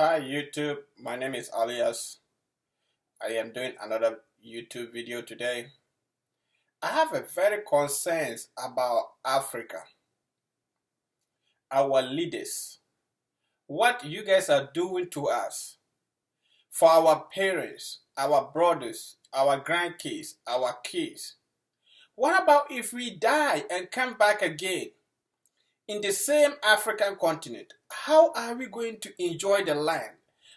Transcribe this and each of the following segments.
Hi YouTube, my name is Alias. I am doing another YouTube video today. I have a very concerns about Africa, our leaders, what you guys are doing to us, for our parents, our brothers, our grandkids, our kids. What about if we die and come back again in the same African continent? How are we going to enjoy the land?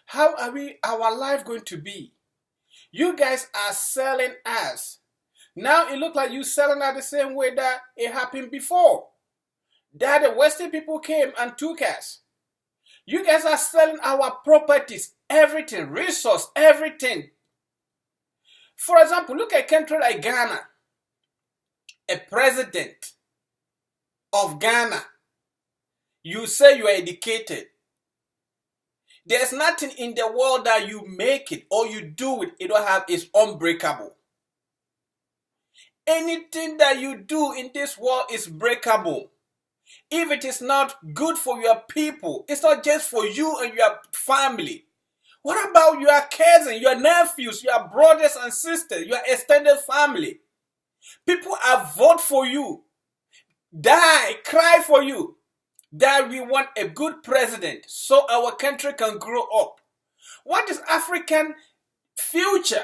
How are our life going to be? You guys are selling us. Now it looks like you selling us the same way that it happened before. That the Western people came and took us. You guys are selling our properties, everything, resource, everything. For example, look at a country like Ghana. A president of Ghana. You say you are educated. There's nothing in the world that you make it or you do it don't have is unbreakable. Anything that you do in this world is breakable. If it is not good for your people, it's not just for you and your family. What about your cousins, your nephews, your brothers and sisters, your extended family? People are vote for you, die, cry for you, that we want a good president so our country can grow up. What is African future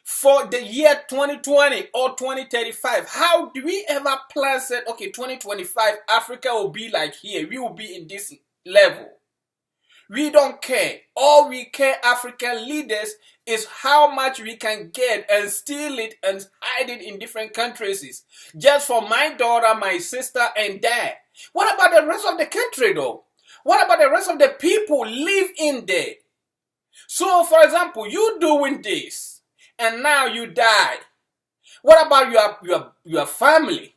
for the year 2020 or 2035? How do we ever plan, said, okay, 2025, Africa will be like here. We will be in this level. We don't care. All we care, African leaders, is how much we can get and steal it and hide it in different countries. Just for my daughter, my sister, and dad. What about the rest of the country though? What about the rest of the people live in there? So, for example, you doing this, and now you die. What about your family?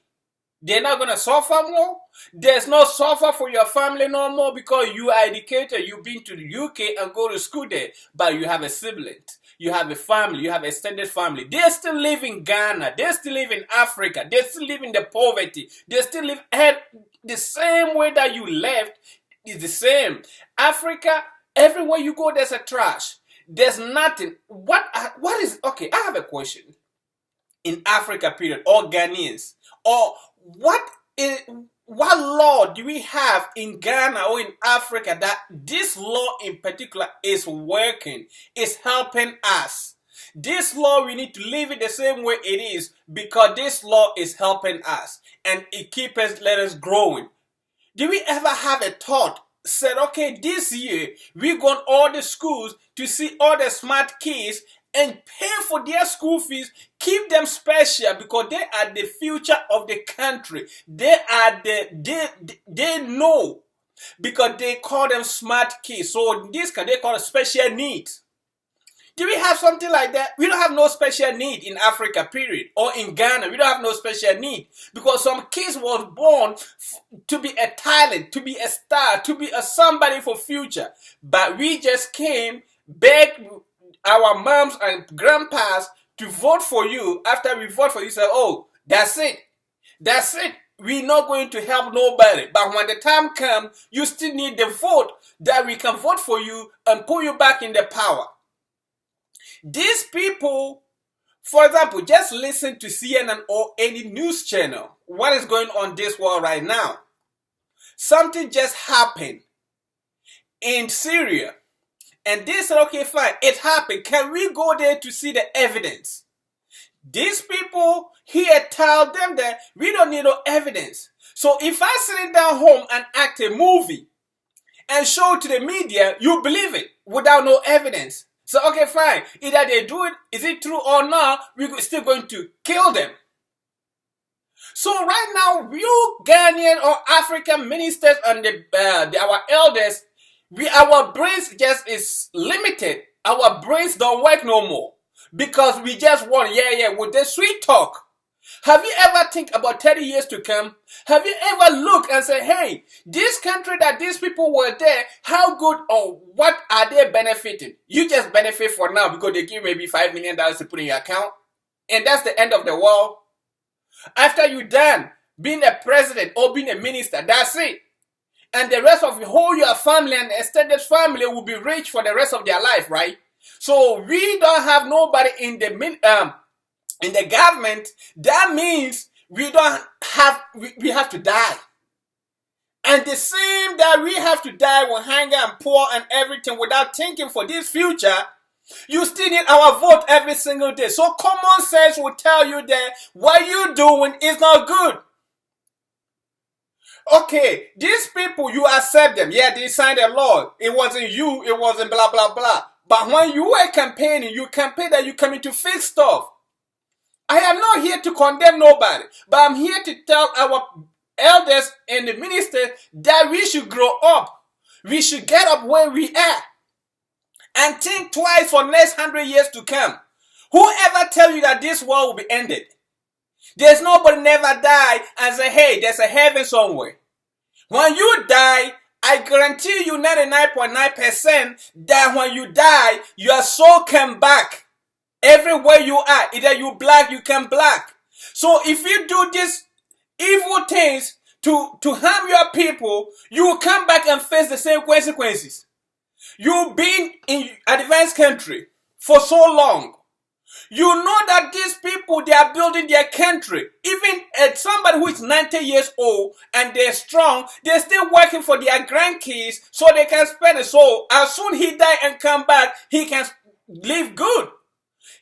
They're not going to suffer more? There's no suffer for your family no more because you are educated. You've been to the UK and go to school there. But you have a sibling. You have a family. You have an extended family. They still live in Ghana. They still live in Africa. They still live in the poverty. They still live the same way that you left is the same. Africa, everywhere you go, there's a trash. There's nothing. What is, okay, I have a question. In Africa period, or Ghanaians, or what law do we have in Ghana or in Africa that this law in particular is working, is helping us? This law, we need to leave it the same way it is because this law is helping us and it keeps us, let us growing. Do we ever have a thought, said, okay, this year we go on all the schools to see all the smart kids and pay for their school fees, keep them special because they are the future of the country. They know because they call them smart kids. So this they call it special needs. Do we have something like that? We don't have no special need in Africa, period. Or in Ghana, we don't have no special need. Because some kids was born to be a talent, to be a star, to be a somebody for future. But we just came, begged our moms and grandpas to vote for you. After we vote for you, say, oh, that's it. That's it. We're not going to help nobody. But when the time comes, you still need the vote that we can vote for you and put you back in the power. These people, for example, just listen to CNN or any news channel. What is going on in this world right now? Something just happened in Syria. And they said, okay, fine, it happened. Can we go there to see the evidence? These people here tell them that we don't need no evidence. So if I sit down home and act a movie and show it to the media, you believe it without no evidence. So, okay, fine. Either they do it, is it true or not, we're still going to kill them. So right now, you Ghanaian or African ministers and our elders, our brains just is limited. Our brains don't work no more. Because we just want, with the sweet talk. Have you ever think about 30 years to come? Have you ever looked and said, hey, this country that these people were there, how good or what are they benefiting? You just benefit for now because they give maybe $5 million to put in your account. And that's the end of the world. After you're done being a president or being a minister, that's it. and the rest of your family and extended family will be rich for the rest of their life, right? So we don't have nobody in the government. That means we have to die. And the same that we have to die with hunger and poor and everything without thinking for this future, you still need our vote every single day. So common sense will tell you that what you're doing is not good. Okay, these people, you accept them. Yeah, they signed a law. It wasn't you, it wasn't blah, blah, blah. But when you were campaigning, you campaigned that you're coming to fix stuff. I am not here to condemn nobody, but I'm here to tell our elders and the ministers that we should grow up. We should get up where we are and think twice for the next 100 years to come. Whoever tell you that this world will be ended? There's nobody never die and say, hey, there's a heaven somewhere. When you die, I guarantee you 99.9% that when you die, your soul come back. Everywhere you are, either you black, you come black. So if you do these evil things to harm your people, you will come back and face the same consequences. You've been in advanced country for so long. You know that these people, they are building their country. Even somebody who is 90 years old and they're strong, they're still working for their grandkids so they can spend it. So as soon he die and come back, he can live good.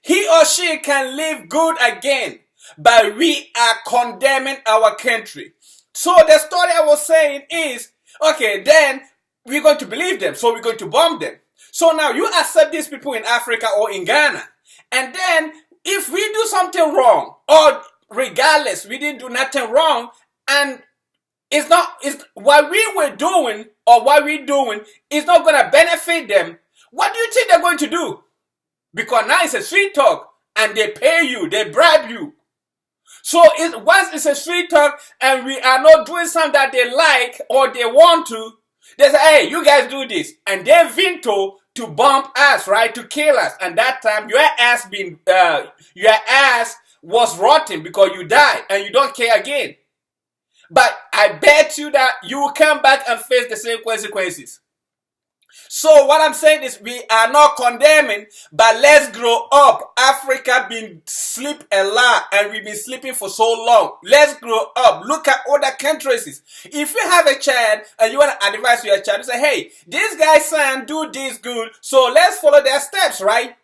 He or she can live good again. But we are condemning our country. So the story I was saying is, okay, then we're going to believe them. So we're going to bomb them. So now you accept these people in Africa or in Ghana. And then if we do something wrong, or regardless, we didn't do nothing wrong, and it's what we were doing or what we're doing is not going to benefit them, what do you think they're going to do? Because now it's a sweet talk and they pay you, they bribe you. So once it's a sweet talk and we are not doing something that they like or they want to, they say, hey, you guys do this. And they veto to bomb us, right? To kill us. And that time your ass was rotten because you died and you don't care again. But I bet you that you will come back and face the same consequences. So what I'm saying is we are not condemning, but let's grow up. Africa been sleep a lot and we've been sleeping for so long. Let's grow up. Look at other countries. If you have a child and you want to advise your child, you say, hey, this guy's son do this good, so let's follow their steps, right?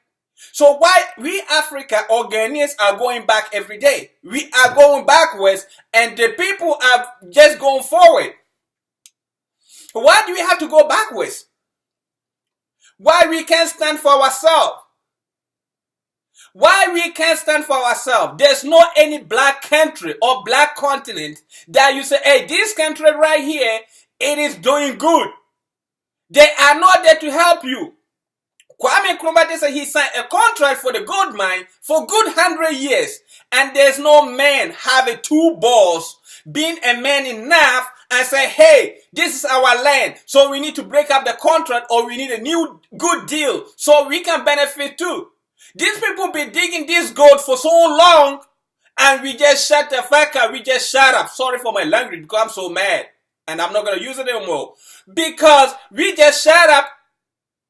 So why we Africa or Ghanaians are going back every day? We are going backwards and the people are just going forward. Why do we have to go backwards? Why we can't stand for ourselves? Why we can't stand for ourselves? There's no any black country or black continent that you say, hey, this country right here, it is doing good. They are not there to help you. Kwame Nkrumah said he signed a contract for the gold mine for good 100 years. And there's no man having two balls, being a man enough and say, hey, this is our land, so we need to break up the contract or we need a new good deal so we can benefit too. These people be digging this gold for so long and we just shut the fuck up. We just shut up. Sorry for my language because I'm so mad and I'm not going to use it anymore. Because we just shut up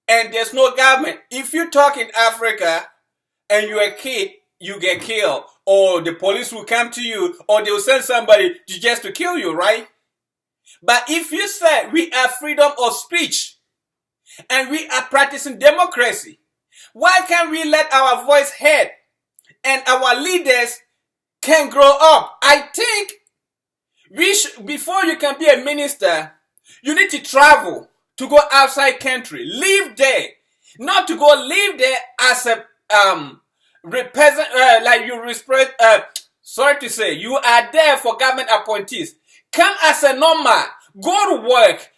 and there's no government. If you talk in Africa and you're a kid, you get killed. Or the police will come to you or they will send somebody just to kill you, right? But if you say we have freedom of speech and we are practicing democracy, why can't we let our voice heard and our leaders can grow up? I think we should, before you can be a minister, you need to travel to go outside country, live there, not to go live there as a represent like you respect. Sorry to say, you are there for government appointees. Come as a normal, go to work,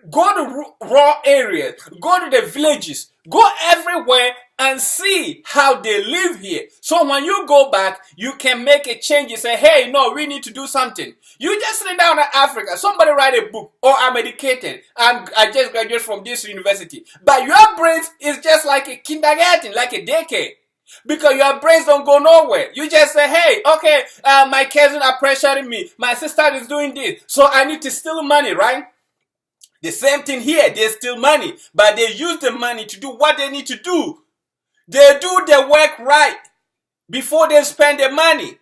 go to raw areas, go to the villages, go everywhere and see how they live here. So when you go back, you can make a change. You say, hey, no, we need to do something. You just sit down in Africa, somebody write a book, or I'm educated, I just graduated from this university. But your brain is just like a kindergarten, like a daycare. Because your brains don't go nowhere. You just say, hey, okay, my cousin are pressuring me. My sister is doing this. So I need to steal money, right? The same thing here. They steal money, but they use the money to do what they need to do. They do the work right before they spend the money.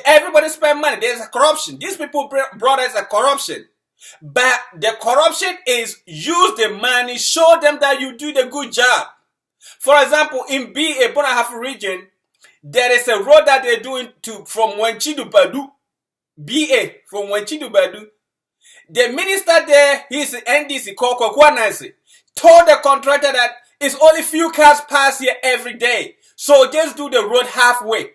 Everybody spend money. There's a corruption. These people brought us a corruption. But the corruption is use the money, show them that you do the good job. For example, in BA, Bonahaf region, there is a road that they're doing from Wenchi to Badu. BA, from Wenchi to Badu. The minister there, he's NDC, Koko Kwanansi, told the contractor that it's only few cars pass here every day. So just do the road halfway.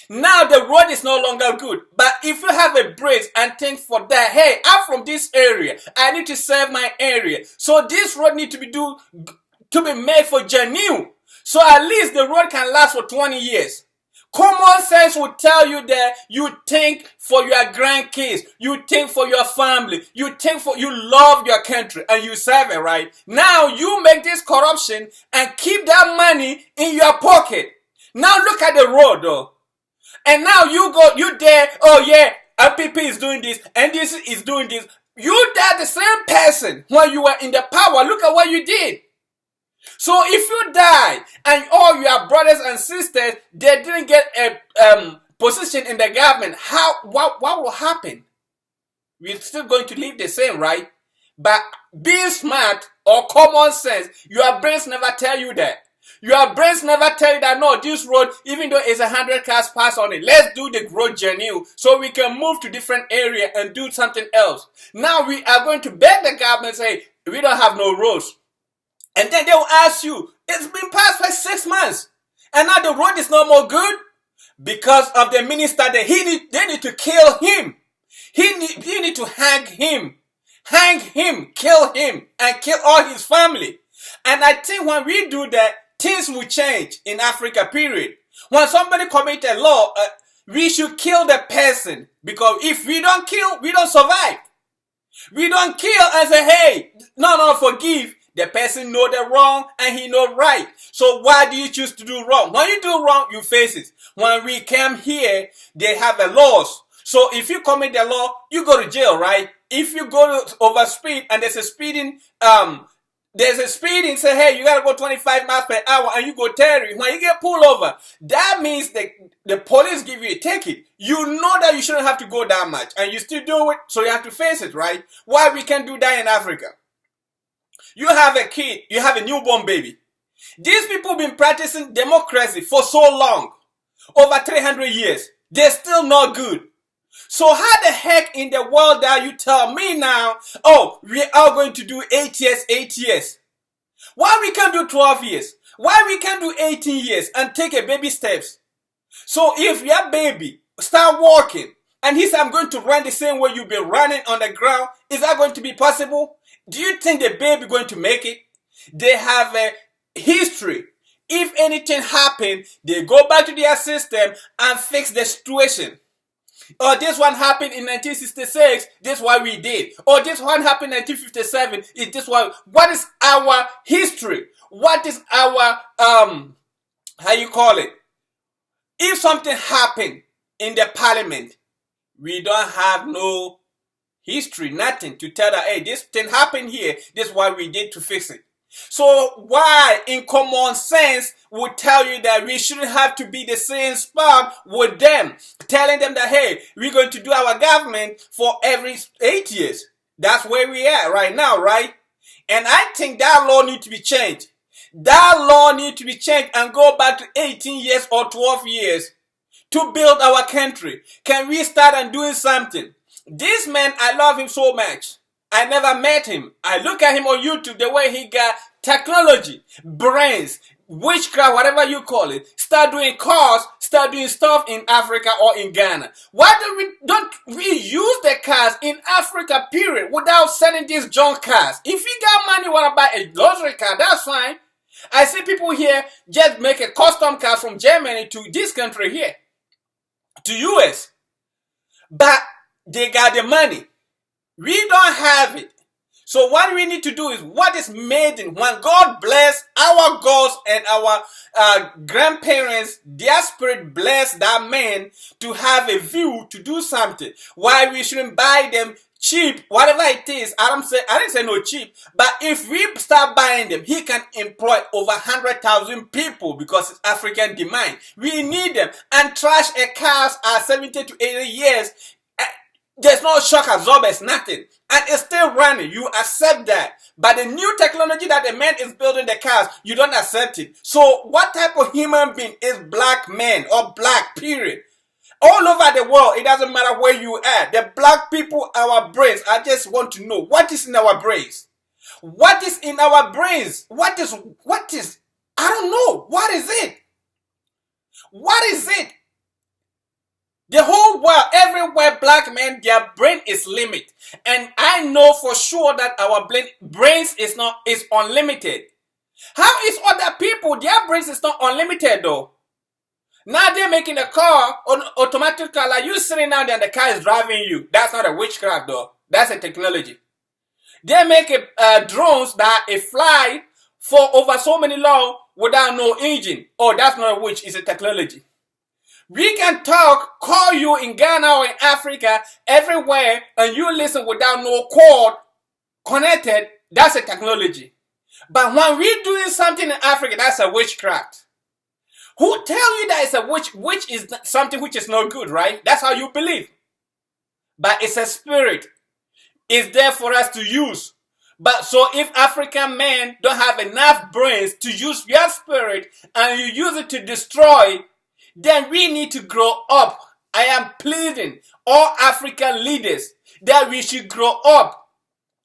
Now the road is no longer good. But if you have a bridge and think for that, hey, I'm from this area, I need to serve my area. So this road need to be made for genuine. So at least the road can last for 20 years. Common sense will tell you that you think for your grandkids, you think for your family, you love your country and you serve it, right? Now you make this corruption and keep that money in your pocket. Now look at the road though. And now you there, oh yeah, MPP is doing this, NDC is doing this. You that the same person when you were in the power, look at what you did. So if you die and all your brothers and sisters, they didn't get a position in the government, what will happen? We're still going to live the same, right? But being smart or common sense, your brains never tell you that. Your brains never tell you that, no, this road, even though it's 100 cars pass on it, let's do the road genuine so we can move to different area and do something else. Now we are going to beg the government, say, we don't have no roads. And then they will ask you, it's been passed for 6 months. And now the road is no more good because of the minister that they need to kill him. You need to hang him, kill him, and kill all his family. And I think when we do that, things will change in Africa, period. When somebody commits a law, we should kill the person. Because if we don't kill, we don't survive. We don't kill and say, hey, no, forgive. The person know the wrong and he know right. So why do you choose to do wrong? When you do wrong, you face it. When we came here, they have a laws. So if you commit the law, you go to jail, right? If you go to overspeed and there's a speeding, say, hey, you gotta go 25 miles per hour and you go 30. When you get pulled over, that means the police give you a ticket. You know that you shouldn't have to go that much and you still do it, so you have to face it, right? Why we can't do that in Africa? You have a kid, you have a newborn baby. These people been practicing democracy for so long, over 300 years. They're still not good. So how the heck in the world are you tell me now, oh, we are going to do 8 years? Why we can't do 12 years? Why we can't do 18 years and take a baby steps? So if your baby start walking and he said, I'm going to run the same way you've been running on the ground, is that going to be possible? Do you think the baby going to make it? They have a history. If anything happened, they go back to their system and fix the situation. Or this one happened in 1966, this is what we did. Or this one happened in 1957, is this why. What is our history? What is our, how you call it? If something happened in the parliament, we don't have no history, nothing to tell that, hey, this thing happened here, this is what we did to fix it. So why in common sense would tell you that we shouldn't have to be the same spot with them, telling them that, hey, we're going to do our government for every 8 years. That's where we are right now, right? And I think that law needs to be changed. That law needs to be changed and go back to 18 years or 12 years to build our country. Can we start and doing something? This man, I love him so much. I never met him. I look at him on YouTube, the way he got technology, brains, witchcraft, whatever you call it, start doing cars, start doing stuff in Africa or in Ghana. Why don't we use the cars in Africa, period, without selling these junk cars? If you got money, want to buy a luxury car, that's fine. I see people here just make a custom car from Germany to this country here, to US. But they got the money. We don't have it. So what we need to do is what is made in when God bless our gods and our grandparents, their spirit bless that man to have a view to do something. Why we shouldn't buy them cheap, whatever it is. I didn't say no cheap, but if we start buying them, he can employ over 100,000 people because it's African demand. We need them. And trash a cars are 70 to 80 years. There's no shock absorbers, nothing. And it's still running. You accept that. But the new technology that the man is building the cars, you don't accept it. So what type of human being is black man or black period? All over the world, it doesn't matter where you are. The black people, our brains, I just want to know what is in our brains. What is in our brains? What is, I don't know. What is it? What is it? The whole world, everywhere black men, their brain is limited. And I know for sure that our brains is unlimited. How is other people, their brains is not unlimited though? Now they're making a car, automatic car, like you sitting down there and the car is driving you. That's not a witchcraft though. That's a technology. They make drones that fly for over so many long without no engine. Oh, that's not a witch, it's a technology. We can call you in Ghana or in Africa, everywhere, and you listen without no cord connected. That's a technology. But when we're doing something in Africa, that's a witchcraft. Who tell you that it's a witch? Witch is something which is not good, right? That's how you believe. But it's a spirit. It's there for us to use. But so if African men don't have enough brains to use your spirit and you use it to destroy, then we need to grow up. I am pleading all African leaders that we should grow up.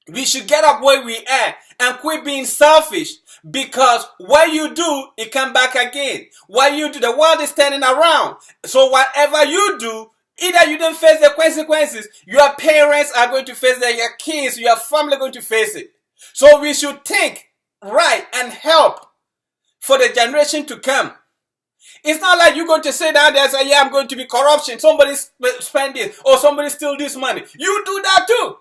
We should get up where we are and quit being selfish, because what you do, it come back again. What you do, the world is turning around. So whatever you do, either you don't face the consequences, your parents are going to face it, your kids, your family are going to face it. So we should think right and help for the generation to come. It's not like you're going to say that and say, yeah, I'm going to be corruption. Somebody spend this or somebody steal this money. You do that too.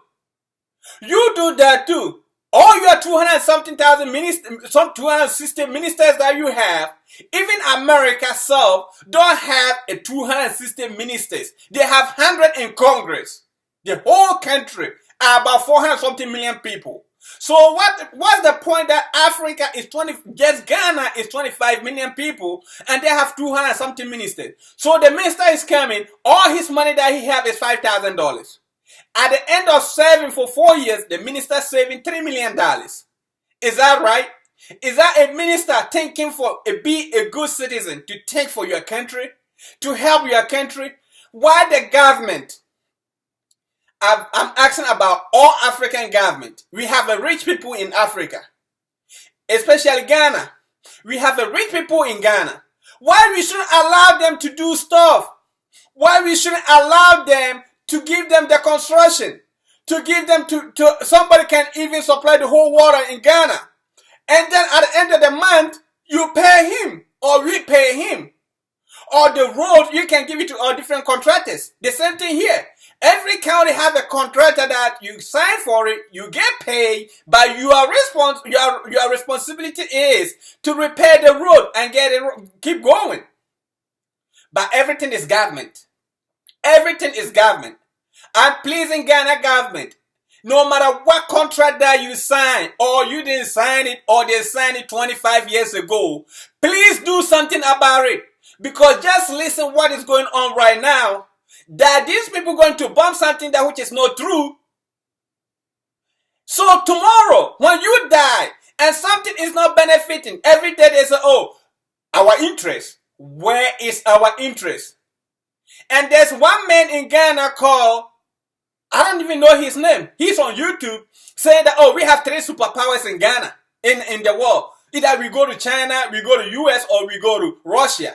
You do that too. All your 200-something-thousand ministers, some 260 ministers that you have, even America itself don't have a 260 ministers. They have 100 in Congress. The whole country are about 400-something million people. So what's the point that Africa is just Ghana is 25 million people and they have 200-something ministers. So the minister is coming, all his money that he have is $5,000. At the end of serving for 4 years, the minister saving $3 million. Is that right? Is that a minister thinking be a good citizen, to think for your country, to help your country? Why the government? I'm asking about all African government. We have a rich people in Africa, especially Ghana. We have a rich people in Ghana. Why we shouldn't allow them to do stuff? Why we shouldn't allow them to give them the construction, to give them to somebody can even supply the whole water in Ghana. And then at the end of the month, you pay him or we pay him. Or the road, you can give it to all different contractors. The same thing here. Every county have a contractor that you sign for it, you get paid, but your responsibility is to repair the road and keep going. But everything is government. Everything is government. I'm pleasing Ghana government. No matter what contract that you sign, or you didn't sign it, or they signed it 25 years ago, please do something about it. Because just listen what is going on right now. That these people are going to bump something that which is not true. So tomorrow, when you die, and something is not benefiting, every day they say, oh, our interest. Where is our interest? And there's one man in Ghana called, I don't even know his name. He's on YouTube saying that, oh, we have 3 superpowers in Ghana, in the world. Either we go to China, we go to US, or we go to Russia.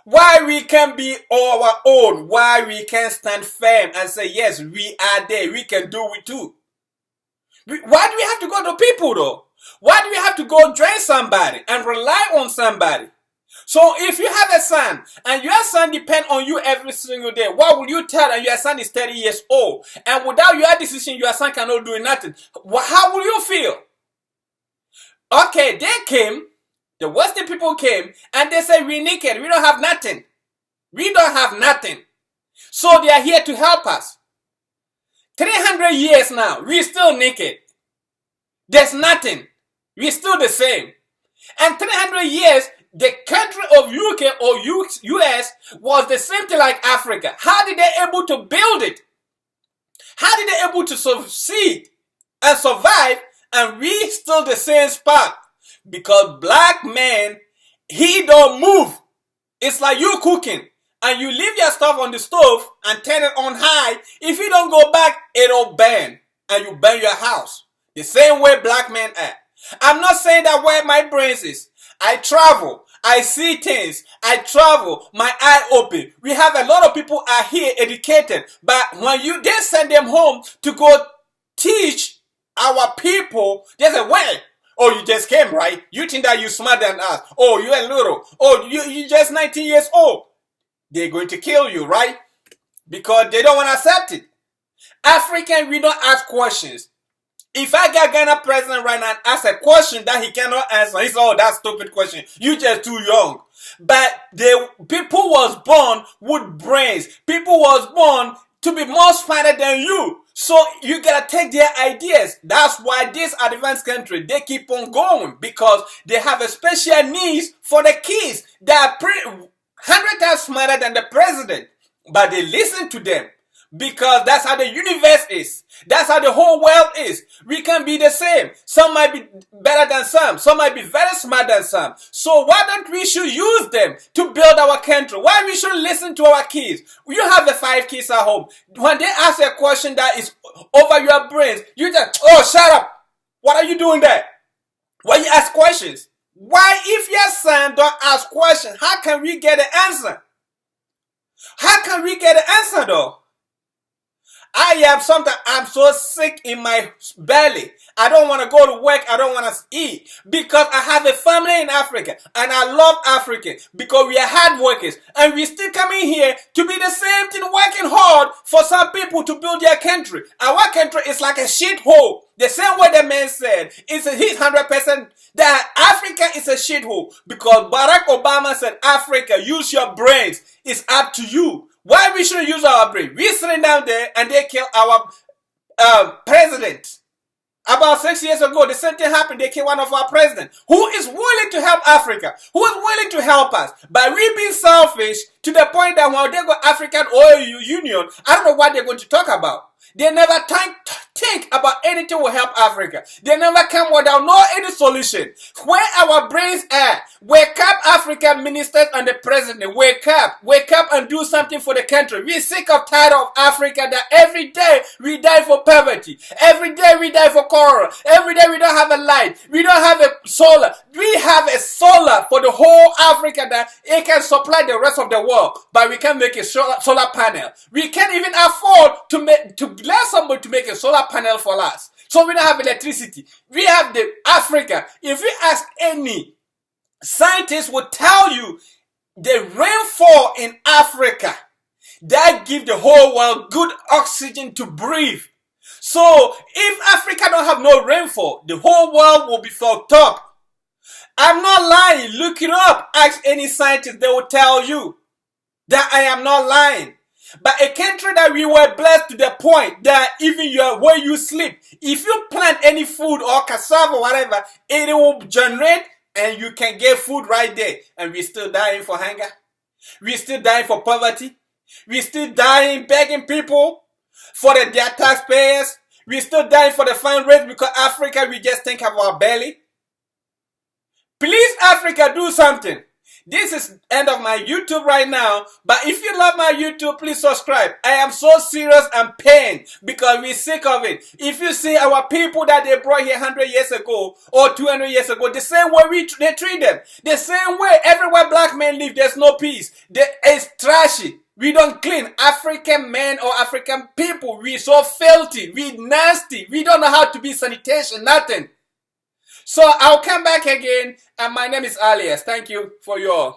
Why we can be our own? Why we can stand firm and say, yes, we are there. We can do it too. Why do we have to go to people though? Why do we have to go join somebody and rely on somebody? So if you have a son and your son depends on you every single day, what will you tell them? Your son is 30 years old and without your decision, your son cannot do nothing. How will you feel? Okay, they came, the Western people came and they said, we're naked, we don't have nothing. We don't have nothing. So they are here to help us. 300 years now, we're still naked. There's nothing. We're still the same. And 300 years, the country of UK or US was the same thing like Africa. How did they able to build it? How did they able to succeed and survive and we still the same spot? Because black man, he don't move. It's like you cooking and you leave your stuff on the stove and turn it on high. If you don't go back, it'll burn and you burn your house. The same way black men are. I'm not saying that where my brains is. I travel. I see things. I travel. My eye open. We have a lot of people are here educated. But when they send them home to go teach our people, they say, well, oh, you just came, right? You think that you're smarter than us. Oh, you're little. Oh, you just 19 years old. They're going to kill you, right? Because they don't want to accept it. African, we don't ask questions. If I got Ghana president right now and ask a question that he cannot answer, he said, oh, that's stupid question. You just too young. But the people was born with brains. People was born to be more smarter than you. So you gotta take their ideas. That's why this advanced country, they keep on going because they have a special needs for the kids that are 100 times smarter than the president. But they listen to them. Because that's how the universe is. That's how the whole world is. We can be the same. Some might be better than some. Some might be very smart than some. So why don't we should use them to build our country? Why we should listen to our kids? You have the 5 kids at home. When they ask a question that is over your brains, you just, oh, shut up. What are you doing there? Why you ask questions? Why if your son don't ask questions, how can we get the answer? How can we get the answer though? I'm so sick in my belly. I don't want to go to work. I don't want to eat because I have a family in Africa and I love Africa because we are hard workers and we still coming here to be the same thing, working hard for some people to build their country. Our country is like a shithole. The same way the man said, he's 100% that Africa is a shithole because Barack Obama said, Africa, use your brains. It's up to you. Why we shouldn't use our brain? We're sitting down there and they kill our president. About 6 years ago, the same thing happened. They killed one of our presidents who is willing to help Africa, who is willing to help us. But we being selfish to the point that when they go African Oil Union, I don't know what they're going to talk about. They never think about anything will help Africa. They never come without no any solution. Where our brains are, wake up African ministers and the president. Wake up and do something for the country. We're sick of tired of Africa that every day we die for poverty. Every day we die for cholera. Every day we don't have a light. We don't have a solar. We have a solar for the whole Africa that it can supply the rest of the world. But we can't make a solar panel. We can't even afford to let somebody to make a solar panel for us. So we don't have electricity. We have the Africa. If you ask any scientist, will tell you the rainfall in Africa that give the whole world good oxygen to breathe. So if Africa don't have no rainfall, the whole world will be fucked up. I'm not lying. Look it up. Ask any scientist, they will tell you that I am not lying. But a country that we were blessed to the point that even where you sleep, if you plant any food or cassava or whatever, it will generate and you can get food right there. And we're still dying for hunger. We're still dying for poverty. We're still dying begging people for their taxpayers. We're still dying for the fundraise because Africa, we just think of our belly. Please, Africa, do something. This is end of my YouTube right now. But if you love my YouTube, please subscribe. I am so serious and pain because we're sick of it. If you see our people that they brought here 100 years ago or 200 years ago, the same way they treat them. The same way everywhere black men live, there's no peace. It's trashy. We don't clean. African men or African people, we so filthy. We nasty. We don't know how to be sanitation, nothing. So I'll come back again, and my name is Alias. Thank you for your